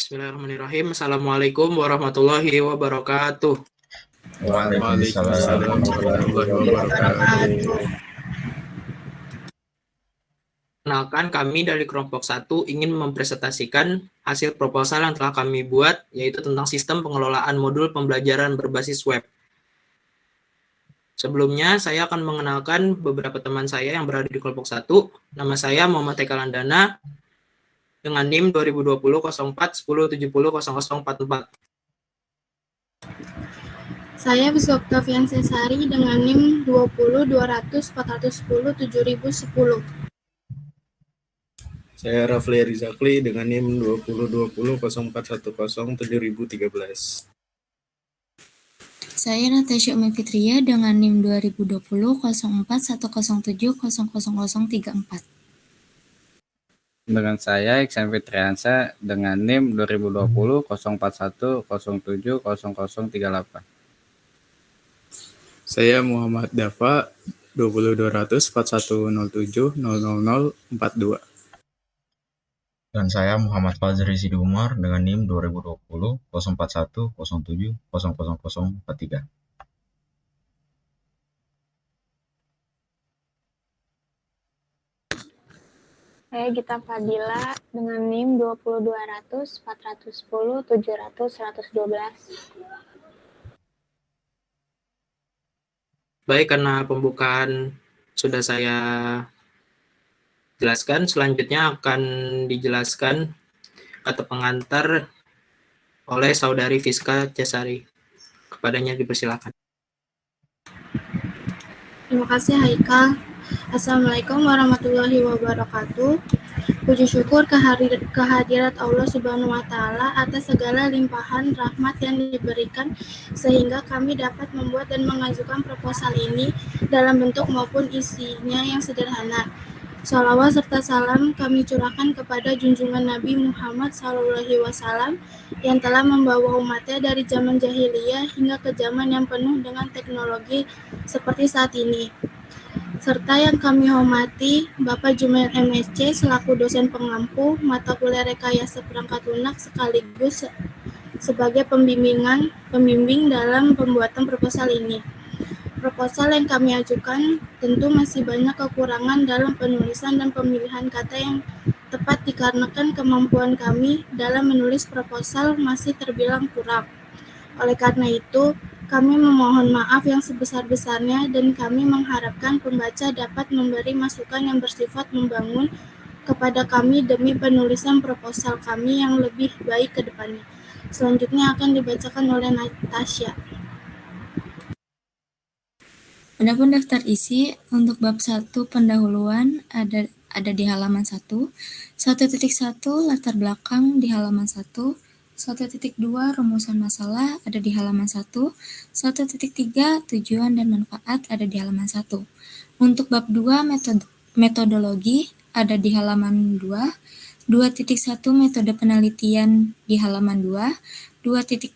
Bismillahirrahmanirrahim. Assalamualaikum warahmatullahi wabarakatuh. Waalaikumsalam warahmatullahi wabarakatuh. Perkenalkan, kami dari kelompok 1 ingin mempresentasikan hasil proposal yang telah kami buat, yaitu tentang sistem pengelolaan modul pembelajaran berbasis web. Sebelumnya, saya akan mengenalkan beberapa teman saya yang berada di kelompok 1. Nama saya Muhammad Eka Landana dengan NIM 2020-04-10-70-0044. Saya Biswoktavian Sesari dengan NIM 20-200-410-7010. Saya Rafli Rizakli dengan NIM 2020-0410-7013. Saya Natasha Umi Fitria dengan NIM 2020-04-107-00034. Dengan saya Iksan Fitriansa dengan NIM 2020-041-07-0038. Saya Muhammad Dafa 20-200-4107-00042. Dan saya Muhammad Fazri Sidi Umar dengan NIM 2020-01-07-00043. Saya Gita Fadila dengan NIM 20-200-410-700-112. Baik, karena pembukaan sudah saya jelaskan, selanjutnya akan dijelaskan kata pengantar oleh Saudari Fiska Cesari. Kepadanya dipersilakan. Terima kasih Haikal. Assalamualaikum warahmatullahi wabarakatuh. Puji syukur kehadirat Allah Subhanahu wa Ta'ala atas segala limpahan rahmat yang diberikan sehingga kami dapat membuat dan mengajukan proposal ini dalam bentuk maupun isinya yang sederhana. Shalawat serta salam kami curahkan kepada junjungan Nabi Muhammad SAW yang telah membawa umatnya dari zaman jahiliyah hingga ke zaman yang penuh dengan teknologi seperti saat ini. Serta yang kami hormati Bapak Jumail MSC selaku dosen pengampu mata kuliah rekayasa perangkat lunak sekaligus sebagai pembimbing dalam pembuatan proposal ini. Proposal yang kami ajukan tentu masih banyak kekurangan dalam penulisan dan pemilihan kata yang tepat dikarenakan kemampuan kami dalam menulis proposal masih terbilang kurang. Oleh karena itu, kami memohon maaf yang sebesar-besarnya dan kami mengharapkan pembaca dapat memberi masukan yang bersifat membangun kepada kami demi penulisan proposal kami yang lebih baik ke depannya. Selanjutnya akan dibacakan oleh Natasha. Adapun daftar isi untuk bab 1 pendahuluan ada di halaman 1, 1.1 latar belakang di halaman 1, 1.2 rumusan masalah ada di halaman 1, 1.3 tujuan dan manfaat ada di halaman 1. Untuk bab 2 metodologi ada di halaman 2, 2.1 metode penelitian di halaman 2, 2.2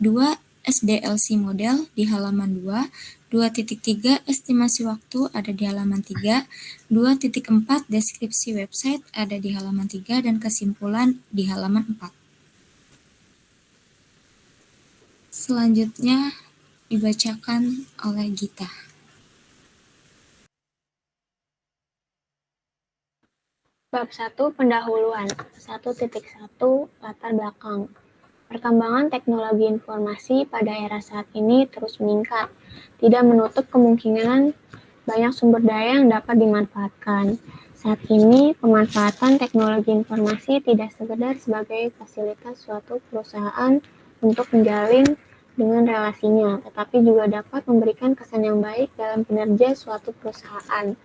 SDLC model di halaman 2, 2.3 estimasi waktu ada di halaman 3, 2.4 deskripsi website ada di halaman 3 dan kesimpulan di halaman 4. Selanjutnya dibacakan oleh Gita. Bab 1 pendahuluan 1.1 latar belakang. Perkembangan teknologi informasi pada era saat ini terus meningkat, tidak menutup kemungkinan banyak sumber daya yang dapat dimanfaatkan. Saat ini, pemanfaatan teknologi informasi tidak sekedar sebagai fasilitas suatu perusahaan untuk menjalin dengan relasinya, tetapi juga dapat memberikan kesan yang baik dalam kinerja suatu perusahaan.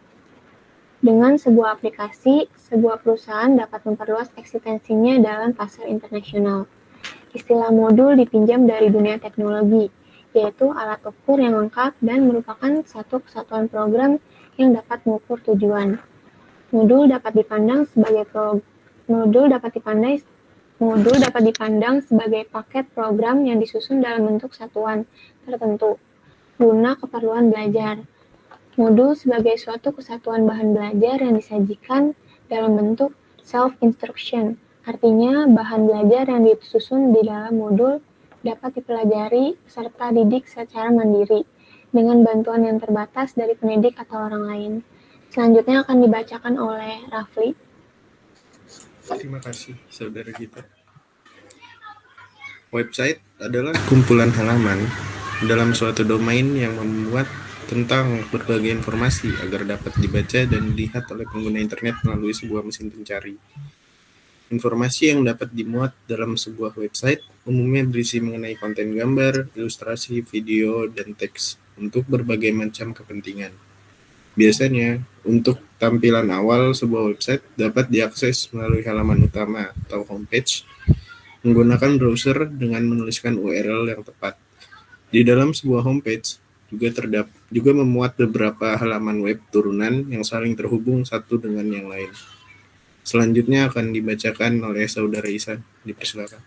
Dengan sebuah aplikasi, sebuah perusahaan dapat memperluas eksistensinya dalam pasar internasional. Istilah modul dipinjam dari dunia teknologi, yaitu alat ukur yang lengkap dan merupakan satu kesatuan program yang dapat mengukur tujuan. Modul dapat dipandang sebagai paket program yang disusun dalam bentuk satuan tertentu guna keperluan belajar. Modul sebagai suatu kesatuan bahan belajar yang disajikan dalam bentuk self-instruction Artinya, bahan belajar yang disusun di dalam modul dapat dipelajari serta didik secara mandiri dengan bantuan yang terbatas dari pendidik atau orang lain. Selanjutnya akan dibacakan oleh Rafli. Terima kasih, saudara kita. Website adalah kumpulan halaman dalam suatu domain yang memuat tentang berbagai informasi agar dapat dibaca dan dilihat oleh pengguna internet melalui sebuah mesin pencari. Informasi yang dapat dimuat dalam sebuah website umumnya berisi mengenai konten gambar, ilustrasi, video, dan teks untuk berbagai macam kepentingan. Biasanya, untuk tampilan awal sebuah website dapat diakses melalui halaman utama atau homepage menggunakan browser dengan menuliskan URL yang tepat. Di dalam sebuah homepage juga memuat beberapa halaman web turunan yang saling terhubung satu dengan yang lain. Selanjutnya akan dibacakan oleh saudara Isan. Dipersilakan.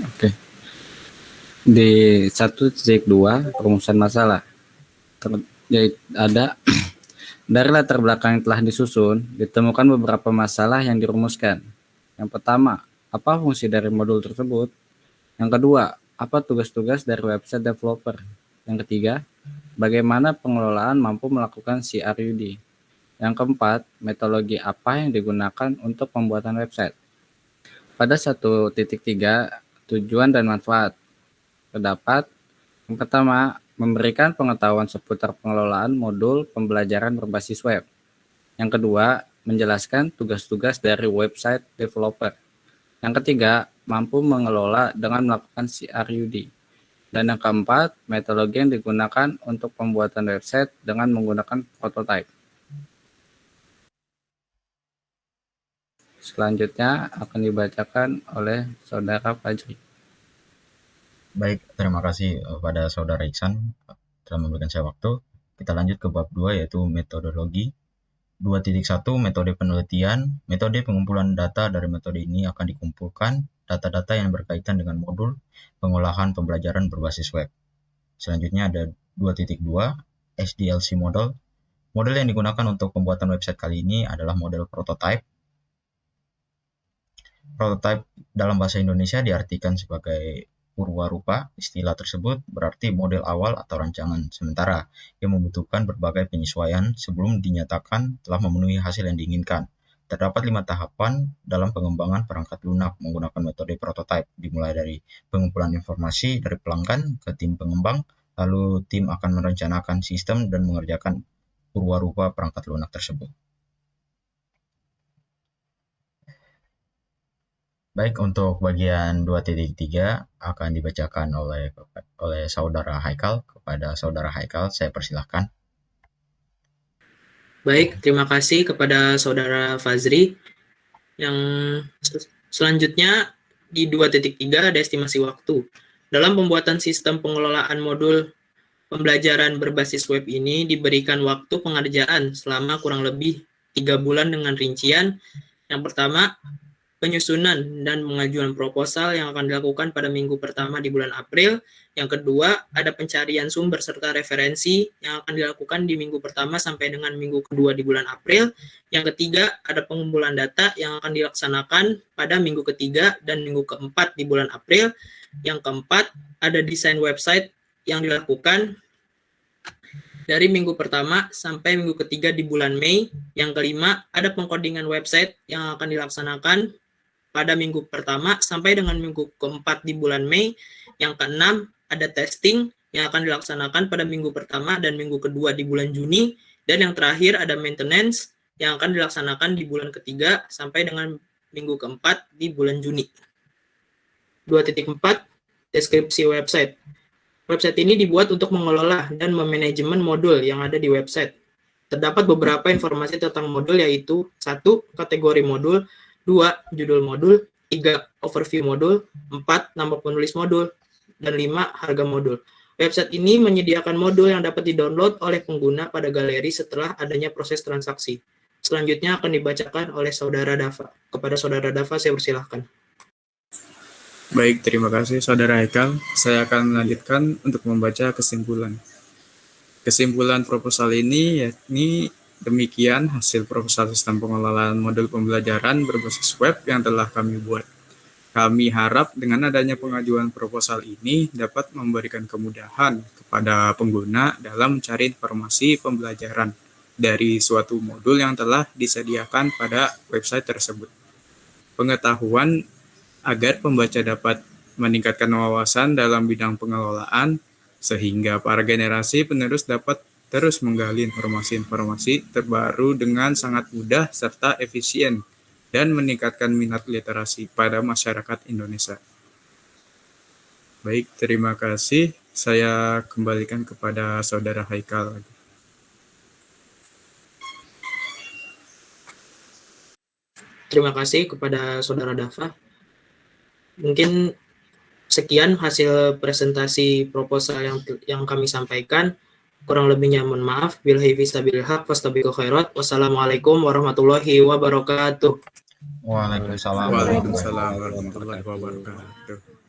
Oke. Di 1.2 perumusan masalah ada dari latar belakang yang telah disusun ditemukan beberapa masalah yang dirumuskan. Yang pertama, apa fungsi dari modul tersebut? Yang kedua, apa tugas-tugas dari website developer? Yang ketiga, bagaimana pengelolaan mampu melakukan CRUD? Yang keempat, metodologi apa yang digunakan untuk pembuatan website? Pada 1.3, tujuan dan manfaat. Terdapat yang pertama, memberikan pengetahuan seputar pengelolaan modul pembelajaran berbasis web. Yang kedua, menjelaskan tugas-tugas dari website developer. Yang ketiga, mampu mengelola dengan melakukan CRUD. Dan yang keempat, metodologi yang digunakan untuk pembuatan website dengan menggunakan prototype. Selanjutnya akan dibacakan oleh saudara Fajri. Baik, terima kasih pada saudara Iksan telah memberikan saya waktu. Kita lanjut ke bab 2 yaitu metodologi. 2.1 metode penelitian. Metode pengumpulan data dari metode ini akan dikumpulkan data-data yang berkaitan dengan modul pengolahan pembelajaran berbasis web. Selanjutnya ada 2.2 SDLC model. Model yang digunakan untuk pembuatan website kali ini adalah model prototype. Prototype dalam bahasa Indonesia diartikan sebagai purwarupa. Istilah tersebut berarti model awal atau rancangan sementara yang membutuhkan berbagai penyesuaian sebelum dinyatakan telah memenuhi hasil yang diinginkan. Terdapat 5 tahapan dalam pengembangan perangkat lunak menggunakan metode prototype, dimulai dari pengumpulan informasi dari pelanggan ke tim pengembang, lalu tim akan merencanakan sistem dan mengerjakan purwarupa perangkat lunak tersebut. Baik, untuk bagian 2.3 akan dibacakan oleh saudara Haikal. Kepada saudara Haikal, saya persilahkan. Baik, terima kasih kepada saudara Fazri. Yang selanjutnya di 2.3 ada estimasi waktu. Dalam pembuatan sistem pengelolaan modul pembelajaran berbasis web ini diberikan waktu pengerjaan selama kurang lebih 3 bulan dengan rincian. Yang pertama, penyusunan dan pengajuan proposal yang akan dilakukan pada minggu pertama di bulan April. Yang kedua, ada pencarian sumber serta referensi yang akan dilakukan di minggu pertama sampai dengan minggu kedua di bulan April. Yang ketiga, ada pengumpulan data yang akan dilaksanakan pada minggu ketiga dan minggu keempat di bulan April. Yang keempat, ada desain website yang dilakukan dari minggu pertama sampai minggu ketiga di bulan Mei. Yang kelima, ada pengkodingan website yang akan dilaksanakan pada minggu pertama sampai dengan minggu keempat di bulan Mei. Yang keenam, ada testing yang akan dilaksanakan pada minggu pertama dan minggu kedua di bulan Juni. Dan yang terakhir ada maintenance yang akan dilaksanakan di bulan ketiga sampai dengan minggu keempat di bulan Juni. 2.4 deskripsi website. Website ini dibuat untuk mengelola dan memanajemen modul yang ada di website. Terdapat beberapa informasi tentang modul yaitu 1. Kategori modul, 2. Judul modul, 3. Overview modul, 4. Nama penulis modul, dan 5. Harga modul. Website ini menyediakan modul yang dapat didownload oleh pengguna pada galeri setelah adanya proses transaksi. Selanjutnya akan dibacakan oleh saudara Dafa. Kepada saudara Dafa, saya persilahkan. Baik, terima kasih saudara Haikal. Saya akan melanjutkan untuk membaca kesimpulan. Kesimpulan proposal ini yakni Demikian hasil proposal sistem pengelolaan modul pembelajaran berbasis web yang telah kami buat. Kami harap dengan adanya pengajuan proposal ini dapat memberikan kemudahan kepada pengguna dalam mencari informasi pembelajaran dari suatu modul yang telah disediakan pada website tersebut. Pengetahuan agar pembaca dapat meningkatkan wawasan dalam bidang pengelolaan, sehingga para generasi penerus dapat terus menggali informasi-informasi terbaru dengan sangat mudah serta efisien dan meningkatkan minat literasi pada masyarakat Indonesia. Baik, terima kasih. Saya kembalikan kepada Saudara Haikal. Terima kasih kepada Saudara Dafa. Mungkin sekian hasil presentasi proposal yang kami sampaikan. Kurang lebihnya mohon maaf. Billahi fisabilil haq fastabiqul khairat. Wassalamualaikum warahmatullahi wabarakatuh. Waalaikumsalam. Waalaikumsalam warahmatullahi wabarakatuh.